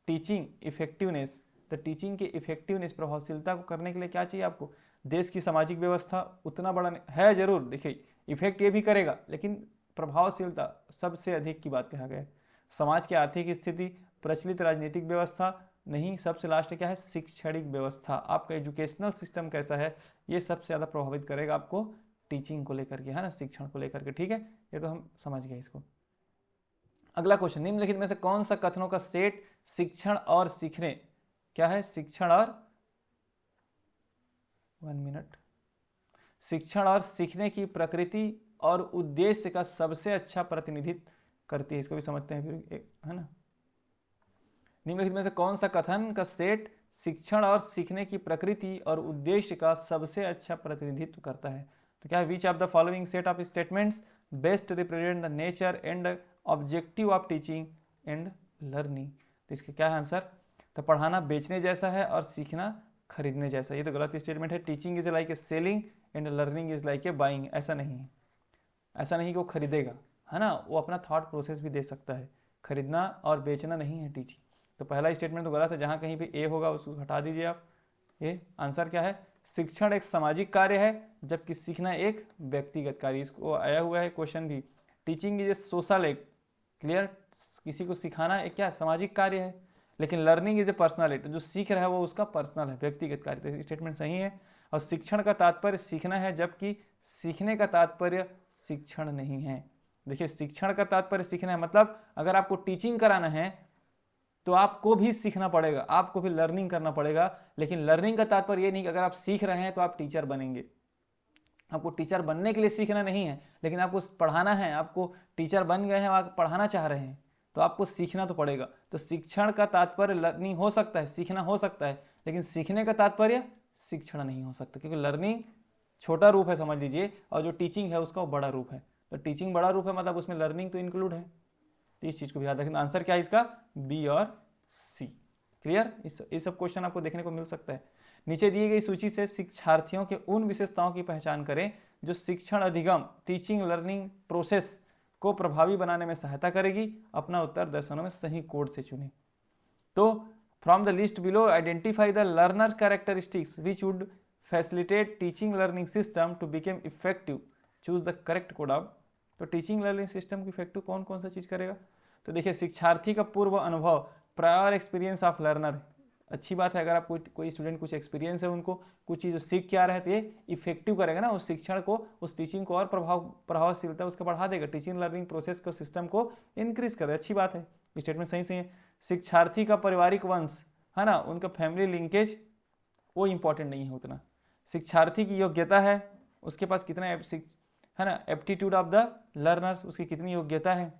Speaker 1: teaching effectiveness, तो टीचिंग के इफेक्टिवनेस प्रभावशीलता को करने के लिए क्या चाहिए आपको, देश की सामाजिक व्यवस्था उतना बड़ा है जरूर, देखिए इफेक्ट ये भी करेगा, लेकिन प्रभावशीलता सबसे अधिक की बात कहा गया है। समाज की आर्थिक स्थिति, प्रचलित राजनीतिक व्यवस्था नहीं, सबसे लास्ट क्या है, शैक्षणिक व्यवस्था, आपका एजुकेशनल सिस्टम कैसा है, ये सबसे ज़्यादा प्रभावित करेगा आपको टीचिंग को लेकर के, है ना, शिक्षण को लेकर के। ठीक है, ये तो हम समझ गए इसको। अगला क्वेश्चन, निम्नलिखित में से कौन सा कथनों का सेट शिक्षण और सीखने, क्या है, शिक्षण और 1 मिनट, शिक्षण और सीखने की प्रकृति और उद्देश्य का सबसे अच्छा प्रतिनिधित्व करती है। इसको भी समझते हैं फिर, है ना। निम्नलिखित में से कौन सा कथन का सेट शिक्षण और सीखने की प्रकृति और उद्देश्य का सबसे अच्छा प्रतिनिधित्व करता है। तो क्या है, which of the following set of statements best represent the nature and objective of teaching and learning. तो इसका क्या है आंसर, तो पढ़ाना बेचने जैसा है और सीखना खरीदने जैसा। ये तो गलत स्टेटमेंट है। Teaching is like A selling and learning is like A buying, ऐसा नहीं है, ऐसा नहीं कि वो खरीदेगा, है ना, वो अपना थॉट प्रोसेस भी दे सकता है। खरीदना और बेचना नहीं है टीचिंग। तो पहला स्टेटमेंट तो गलत है, जहाँ कहीं भी ए होगा उसको हटा दीजिए आप। ये आंसर क्या है, शिक्षण एक सामाजिक कार्य है जबकि सीखना एक व्यक्तिगत कार्य। इसको आया हुआ है क्वेश्चन भी, teaching is a social act, clear, किसी को सिखाना एक क्या सामाजिक कार्य है, लेकिन learning is a personal act, जो सीख रहा है वो उसका पर्सनल है, व्यक्तिगत कार्य। तो स्टेटमेंट सही है। और शिक्षण का तात्पर्य सीखना है जबकि सीखने का तात्पर्य शिक्षण नहीं है। देखिए शिक्षण का तात्पर्य सीखना है, मतलब अगर आपको टीचिंग कराना है तो आपको भी सीखना पड़ेगा, आपको भी लर्निंग करना पड़ेगा। लेकिन लर्निंग का तात्पर्य ये नहीं कि अगर आप सीख रहे हैं तो आप टीचर बनेंगे। आपको टीचर बनने के लिए सीखना नहीं है, लेकिन आपको पढ़ाना है, आपको टीचर बन गए हैं, आप पढ़ाना चाह रहे हैं तो आपको सीखना तो पड़ेगा। तो शिक्षण का तात्पर्य लर्निंग हो सकता है, सीखना हो सकता है, लेकिन सीखने का तात्पर्य शिक्षण नहीं हो सकता, क्योंकि लर्निंग छोटा रूप है समझ लीजिए, और जो टीचिंग है उसका वो बड़ा रूप है। तो टीचिंग बड़ा रूप है मतलब उसमें लर्निंग तो इंक्लूड है। तो इस चीज़ को भी याद रखना। आंसर क्या है इसका, बी और सी। क्लियर, इस सब क्वेश्चन आपको देखने को मिल सकता है। नीचे दी गई सूची से शिक्षार्थियों के उन विशेषताओं की पहचान करें जो शिक्षण अधिगम टीचिंग लर्निंग प्रोसेस को प्रभावी बनाने में सहायता करेगी। अपना उत्तर दर्शनों में सही कोड से चुनें। तो from the list below identify the learner characteristics which would facilitate teaching learning system to became effective, choose the correct code of. तो टीचिंग लर्निंग सिस्टम की इफेक्टिव कौन कौन सा चीज करेगा, तो देखिए शिक्षार्थी का पूर्व अनुभव, प्रायर एक्सपीरियंस ऑफ लर्नर, अच्छी बात है अगर आप कोई स्टूडेंट कुछ एक्सपीरियंस है उनको कुछ चीज़ सीख के आ रहा है तो ये इफेक्टिव करेगा ना उस शिक्षण को, उस टीचिंग को और प्रभावशीलता उसका बढ़ा देगा, टीचिंग लर्निंग प्रोसेस को सिस्टम को इंक्रीज कर, अच्छी बात है, स्टेटमेंट सही है। शिक्षार्थी का पारिवारिक वंश, है ना, उनका फैमिली लिंकेज वो इंपॉर्टेंट नहीं है उतना। शिक्षार्थी की योग्यता है, उसके पास कितना है ना, एप्टीट्यूड ऑफ द लर्नर्स, उसकी कितनी योग्यता है।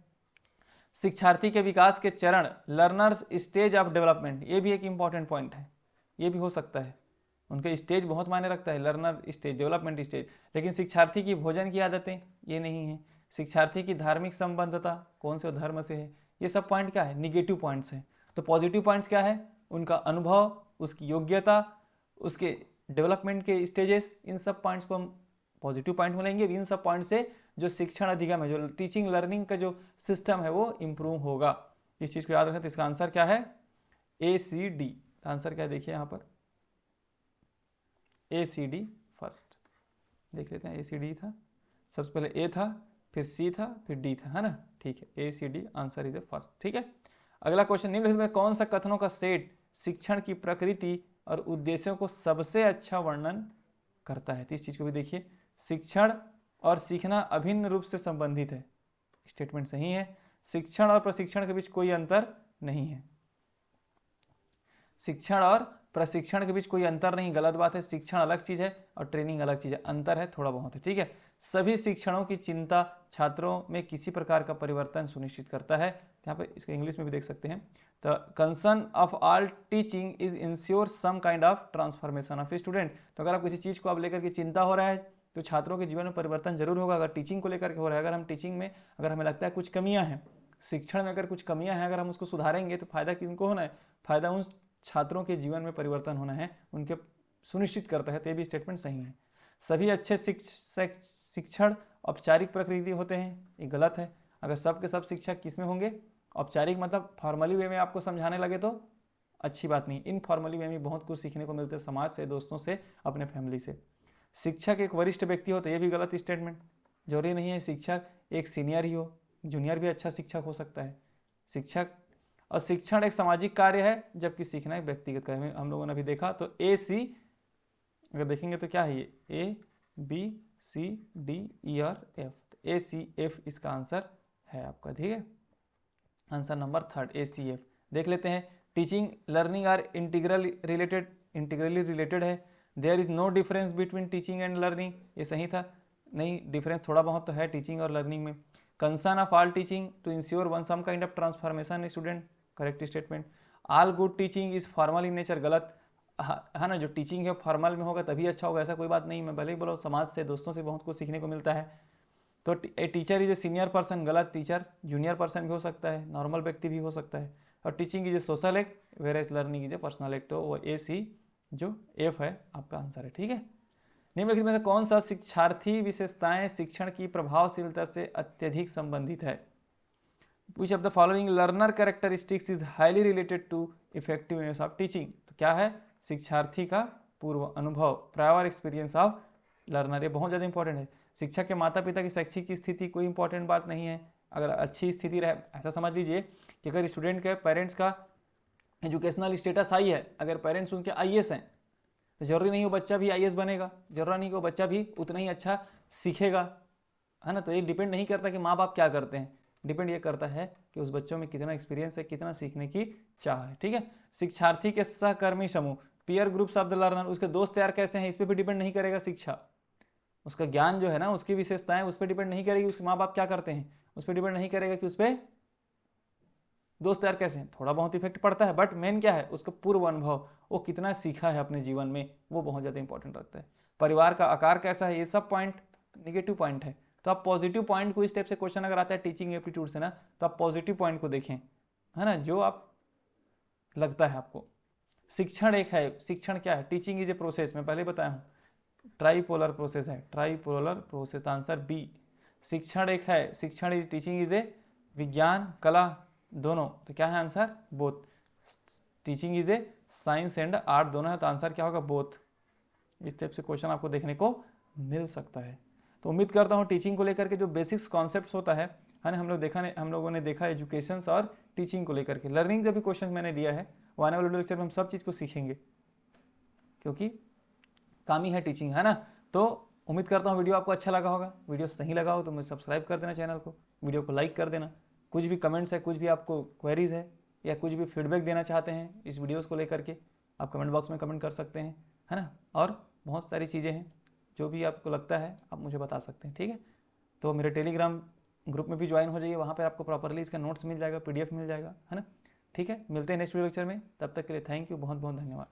Speaker 1: शिक्षार्थी के विकास के चरण, लर्नर्स स्टेज ऑफ डेवलपमेंट, ये भी एक इंपॉर्टेंट पॉइंट है, ये भी हो सकता है, उनके स्टेज बहुत मायने रखता है, लर्नर स्टेज, डेवलपमेंट स्टेज। लेकिन शिक्षार्थी की भोजन की आदतें ये नहीं है। शिक्षार्थी की धार्मिक संबद्धता, कौन से धर्म से है, ये सब पॉइंट क्या है, निगेटिव पॉइंट्स हैं। तो पॉजिटिव पॉइंट्स क्या है, उनका अनुभव, उसकी योग्यता, उसके डेवलपमेंट के स्टेजेस, इन सब पॉइंट्स को हम पॉजिटिव पॉइंट मिलेंगे। इन सब पॉइंट से जो शिक्षण अधिगम है, जो टीचिंग लर्निंग का जो सिस्टम है वो इंप्रूव होगा। इस चीज को याद रखें। तो इसका आंसर क्या है, ए सी डी। आंसर क्या है देखिए यहाँ पर, ए सी डी फर्स्ट, देख लेते हैं। ए सी डी था, सबसे पहले ए था, फिर सी था, फिर डी था, है ना, ठीक है, A C D answer is A first. ठीक है, अगला क्वेश्चन, निम्नलिखित में कौन सा कथनों का सेट शिक्षण की प्रकृति और उद्देश्यों को सबसे अच्छा वर्णन करता है? तो इस चीज को भी देखिए, शिक्षण और सीखना अभिन्न रूप से संबंधित है, स्टेटमेंट सही है। शिक्षण और प्रशिक्षण के बीच कोई अंतर नहीं है, शिक्षण और प्रशिक्षण के बीच कोई अंतर नहीं, गलत बात है। शिक्षण अलग चीज है और ट्रेनिंग अलग चीज है, अंतर है थोड़ा बहुत है, ठीक है। सभी शिक्षणों की चिंता छात्रों में किसी प्रकार का परिवर्तन सुनिश्चित करता है। यहाँ पे इसको इंग्लिश में भी देख सकते हैं। The concern of all teaching is ensure some kind of transformation of student. तो अगर आप किसी चीज को आप लेकर के चिंता हो रहा है तो छात्रों के जीवन में परिवर्तन जरूर होगा। अगर टीचिंग को लेकर के हो रहा है, अगर हम टीचिंग में अगर हमें लगता है कुछ कमियां हैं, शिक्षण में अगर कुछ कमियां हैं, अगर हम उसको सुधारेंगे तो फायदा किनको होना है? फायदा उन छात्रों के जीवन में परिवर्तन होना है, उनके सुनिश्चित करता है। तो ये भी स्टेटमेंट सही है। सभी अच्छे शिक्षण औपचारिक प्रकृति होते हैं, ये गलत है। अगर सब के सब शिक्षक किसमें होंगे? औपचारिक मतलब फॉर्मली वे में आपको समझाने लगे तो अच्छी बात नहीं, इनफॉर्मली वे में बहुत कुछ सीखने को मिलता है, समाज से, दोस्तों से, अपने फैमिली से। शिक्षक एक वरिष्ठ व्यक्ति होता है, ये भी गलत स्टेटमेंट। जरूरी नहीं है शिक्षक एक सीनियर ही हो, जूनियर भी अच्छा शिक्षक हो सकता है। शिक्षक और शिक्षण एक सामाजिक कार्य है, जबकि सीखना एक व्यक्तिगत कार्य है। हम लोगों ने अभी देखा तो ए सी अगर देखेंगे तो क्या है ये, A B C D E और एफ, ए सी एफ इसका आंसर है आपका, ठीक है। Answer number 3 A C F. देख लेते हैं, teaching learning are integrally related है। There is no difference between teaching and learning, ये सही था, नहीं डिफरेंस थोड़ा बहुत तो है टीचिंग और लर्निंग में। Concern of all teaching to ensure one some kind of transformation student, correct statement. All good teaching is formal in nature, गलत है ना। जो टीचिंग है फॉर्मल में होगा तभी अच्छा होगा, ऐसा कोई बात नहीं। मैं भले ही बोलो समाज से, दोस्तों से बहुत कुछ सीखने को मिलता है। तो a teacher is a senior person, गलत, टीचर जूनियर पर्सन भी हो सकता है, नॉर्मल व्यक्ति भी हो सकता है। और teaching is a social act, whereas learning is a personal act. तो वो ए सी जो एफ है आपका आंसर है, ठीक है। निम्नलिखित में से कौन सा शिक्षार्थी विशेषताएं शिक्षण की प्रभावशीलता से अत्यधिक संबंधित है? Which of the following learner characteristics is highly related to effectiveness of teaching? तो क्या है? शिक्षार्थी का पूर्व अनुभव, प्रायर एक्सपीरियंस ऑफ लर्नर, ये बहुत ज़्यादा इंपॉर्टेंट है। शिक्षक के माता पिता की शैक्षिक स्थिति कोई इंपॉर्टेंट बात नहीं है। अगर अच्छी स्थिति रहे, ऐसा समझ लीजिए कि अगर स्टूडेंट के पेरेंट्स का एजुकेशनल स्टेटस हाई है, अगर पेरेंट्स उनके आईएएस हैं, तो जरूरी नहीं वो बच्चा भी आईएएस बनेगा, जरूरी नहीं कि वो बच्चा भी उतना ही अच्छा सीखेगा, है ना। तो ये डिपेंड नहीं करता कि माँ बाप क्या करते हैं, डिपेंड ये करता है कि उस बच्चों में कितना एक्सपीरियंस है, कितना सीखने की चाह है, ठीक है। शिक्षार्थी के सहकर्मी समूह, peer groups of the learner, उसके दोस्त यार कैसे हैं, इस पर भी डिपेंड नहीं करेगा शिक्षा। उसका ज्ञान जो है ना, उसकी विशेषताएं उस पर डिपेंड नहीं करेगी उसके माँ बाप क्या करते हैं, उस पर डिपेंड नहीं करेगा कि उस पर दोस्त यार कैसे हैं। थोड़ा बहुत इफेक्ट पड़ता है, बट मेन क्या है, उसका पूर्व अनुभव, वो कितना सीखा है अपने जीवन में, वो बहुत ज़्यादा इंपॉर्टेंट रखता है। परिवार का आकार कैसा है, ये सब पॉइंट निगेटिव पॉइंट है। तो आप पॉजिटिव पॉइंट को, इस टाइप से क्वेश्चन अगर आता है टीचिंग एप्टीट्यूड से ना, तो आप पॉजिटिव पॉइंट को देखें, है ना, जो आप लगता है आपको। शिक्षण एक है, शिक्षण क्या है? टीचिंग इज ए प्रोसेस, मैं पहले बताया हूँ, ट्राइपोलर प्रोसेस है, ट्राइपोलर प्रोसेस, आंसर बी। शिक्षण एक है, शिक्षण इज, टीचिंग इज ए विज्ञान कला दोनों, तो क्या है answer? Both. Teaching is A science and art दोनों है, तो आंसर क्या होगा? बोथ। इस टाइप से क्वेश्चन आपको देखने को मिल सकता है। तो उम्मीद करता हूँ टीचिंग को लेकर के जो बेसिक्स कॉन्सेप्ट्स होता है ना, हम लोगों ने देखा एजुकेशन और टीचिंग को लेकर के, लर्निंग का भी क्वेश्चन मैंने दिया है, वो आने वाले लेक्चर में हम सब चीज़ को सीखेंगे, क्योंकि काम ही है टीचिंग, है ना। तो उम्मीद करता हूँ वीडियो आपको अच्छा लगा होगा। वीडियो सही लगा हो तो मुझे सब्सक्राइब कर देना चैनल को, वीडियो को लाइक कर देना। कुछ भी कमेंट्स है, कुछ भी आपको क्वेरीज है, या कुछ भी फीडबैक देना चाहते हैं इस वीडियोज़ को लेकर के, आप कमेंट बॉक्स में कमेंट कर सकते हैं, है ना। और बहुत सारी चीज़ें हैं, जो भी आपको लगता है आप मुझे बता सकते हैं, ठीक है। तो मेरे टेलीग्राम ग्रुप में भी ज्वाइन हो जाइए, वहाँ पर आपको प्रॉपरली इसका नोट्स मिल जाएगा, PDF मिल जाएगा, है ना। ठीक है, मिलते हैं नेक्स्ट वीडियो लेक्चर में, तब तक के लिए थैंक यू, बहुत बहुत धन्यवाद।